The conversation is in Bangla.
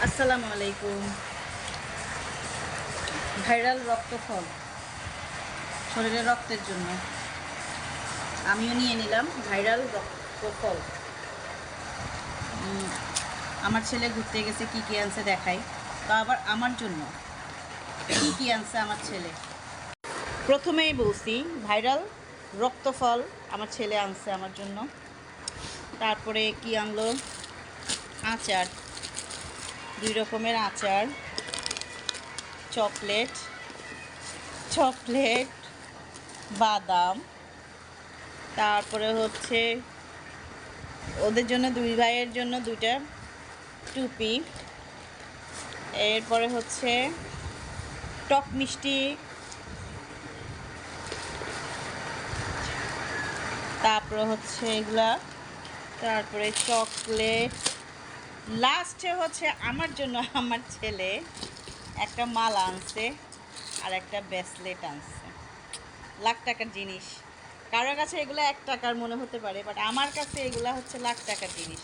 আসসালামু আলাইকুম। ভাইরাল রক্তফল শরীরে রক্তের জন্য আমিও নিয়ে নিলাম ভাইরাল রক্তফল। আমার ছেলে ঘুরতে গেছে, কি কি আনছে দেখাই। তো আবার আমার জন্য কি কি আনছে আমার ছেলে, প্রথমেই বলছি ভাইরাল রক্তফল আমার ছেলে আনছে আমার জন্য। তারপরে কি আনলো, আচার, 2 রকমের আচার, চকলেট চকলেট বাদাম, তারপরে হচ্ছে ওদের জন্য 2 ভাইয়ের জন্য 2টা টুপি, এরপরে হচ্ছে টক মিষ্টি, তারপরে হচ্ছে এগুলা, তারপরে চকলেট, লাস্টে হচ্ছে আমার জন্য আমার ছেলে একটা মালা আনছে আর একটা ব্রেসলেট আনছে। লাখ টাকার জিনিস। কারোর কাছে এগুলো 1 টাকার মনে হতে পারে, বাট আমার কাছে এগুলা হচ্ছে লাখ টাকার জিনিস।